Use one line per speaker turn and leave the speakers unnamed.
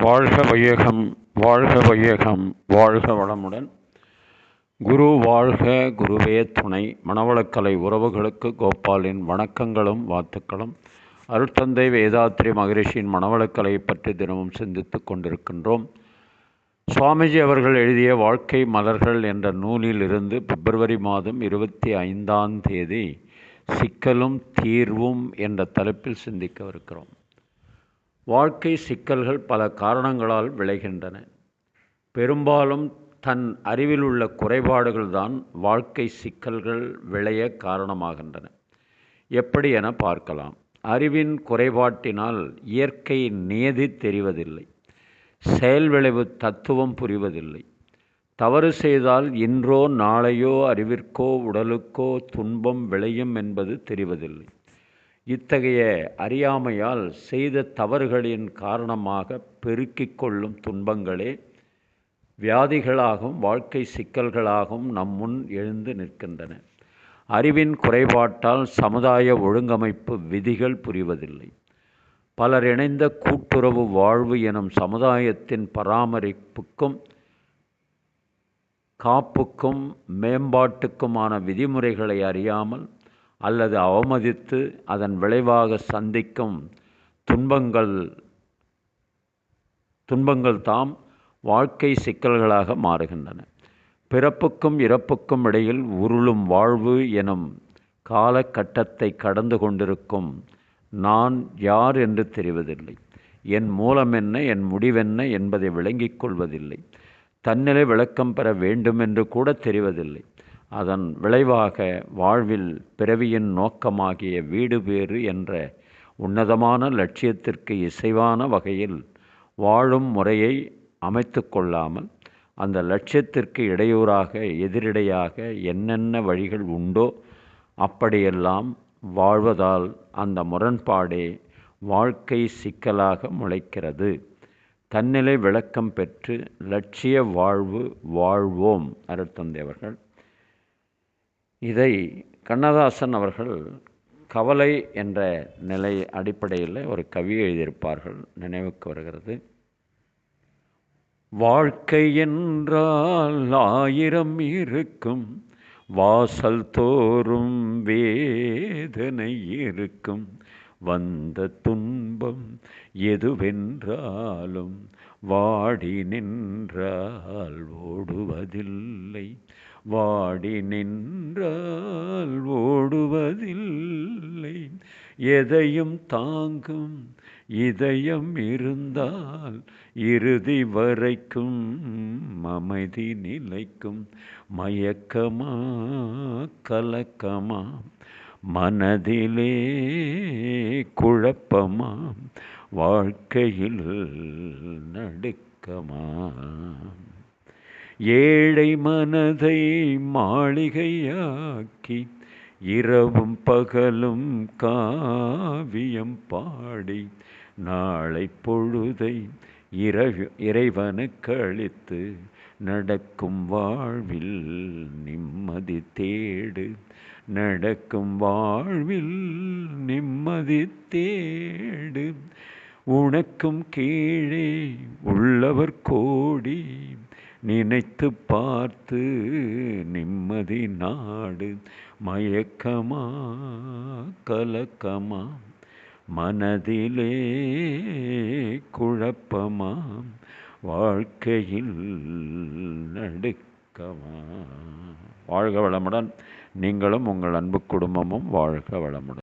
வாழ்க வையகம், வாழ்க வையகம், வாழ்க வளமுடன். குரு வாழ்க, குருவே துணை. மனவளக்கலை உறவுகளுக்கு கோபாலின் வணக்கங்களும் வாழ்த்துக்களும். அருட்தந்தை வேதாத்ரி மகரிஷியின் மனவளக்கலையை பற்றி தினமும் சிந்தித்து கொண்டிருக்கின்றோம். சுவாமிஜி அவர்கள் எழுதிய வாழ்க்கை மலர்கள் என்ற நூலில் இருந்து பிப்ரவரி மாதம் 25 சிக்கலும் தீர்வும் என்ற தலைப்பில் சிந்திக்கவிருக்கிறோம். வாழ்க்கை சிக்கல்கள் பல காரணங்களால் விளைகின்றன. பெரும்பாலும் தன் அறிவில் உள்ள குறைபாடுகள்தான் வாழ்க்கை சிக்கல்கள் விளைய காரணமாகின்றன. எப்படி என பார்க்கலாம். அறிவின் குறைபாட்டினால் இயற்கை நியதி தெரிவதில்லை. செயல் விளைவு தத்துவம் புரிவதில்லை. தவறு செய்தால் இன்றோ நாளையோ அறிவிற்கோ உடலுக்கோ துன்பம் விளையும் என்பது தெரிவதில்லை. இத்தகைய அறியாமையால் செய்த தவறுகளின் காரணமாக பெருக்கிக் கொள்ளும் துன்பங்களே வியாதிகளாகவும் வாழ்க்கை சிக்கல்களாகவும் நம் முன் எழுந்து நிற்கின்றன. அறிவின் குறைபாட்டால் சமுதாய ஒழுங்கமைப்பு விதிகள் புரிவதில்லை. பலர் இணைந்த கூட்டுறவு வாழ்வு எனும் சமுதாயத்தின் பராமரிப்புக்கும் காப்புக்கும் மேம்பாட்டுக்குமான விதிமுறைகளை அறியாமல் அல்லது அவமதித்து அதன் விளைவாக சந்திக்கும் துன்பங்கள் தாம் வாழ்க்கை சிக்கல்களாக மாறுகின்றன. பிறப்புக்கும் இறப்புக்கும் இடையில் உருளும் வாழ்வு எனும் காலகட்டத்தை கடந்து கொண்டிருக்கும் நான் யார் என்று தெரிவதில்லை. என் மூலம் என்ன, என் முடிவென்ன என்பதை விளங்கிக் கொள்வதில்லை. தன்னிலை விளக்கம் பெற வேண்டுமென்று கூட தெரிவதில்லை. அதன் விளைவாக வாழ்வில் பிறவியின் நோக்கமாகிய வீடு பேறு என்ற உன்னதமான லட்சியத்திற்கு இசைவான வகையில் வாழும் முறையை அமைத்து கொள்ளாமல் அந்த லட்சியத்திற்கு இடையூறாக எதிரிடையாக என்னென்ன வழிகள் உண்டோ அப்படியெல்லாம் வாழ்வதால் அந்த முரண்பாடே வாழ்க்கை சிக்கலாக முளைக்கிறது. தன்னிலை விளக்கம் பெற்று லட்சிய வாழ்வு வாழ்வோம். அருட்தந்தை அவர்கள் இதை கண்ணதாசன் அவர்கள் கவலை என்ற நிலை அடிப்படையில் ஒரு கவி எழுதியிருப்பார்கள், நினைவுக்கு வருகிறது. வாழ்க்கை என்றால் 1000 இருக்கும், வாசல் தோறும் வேதனை இருக்கும், வந்த துன்பம் எதுவென்றாலும் வாடி நின்றால் ஓடுவதில்லை, வாடி நின்றால் ஓடுவதில்லை, எதையும் தாங்கும் இதயம் இருந்தால் இறுதி வரைக்கும் அமைதி நிலைக்கும், மயக்கமா கலக்கமா மனதிலே குழப்பமா வாழ்க்கையில் நடுக்கமா, ஏழை மனதை மாளிகையாக்கி இரவும் பகலும் காவியம் பாடி நாளை பொழுதை இறைவனுக்கு அளித்து நடக்கும் வாழ்வில் நிம்மதி தேடு, நடக்கும் வாழ்வில் நிம்மதி தேடு, உனக்கும் கீழே உள்ளவர் கோடி நினைத்து பார்த்து நிம்மதி நாடு, மயக்கமா கலக்கமா மனதிலே குழப்பமா வாழ்க்கையில் நடுக்கமா. வாழ்க வளமுடன். நீங்களும் உங்கள் அன்பு குடும்பமும் வாழ்க வளமுடன்.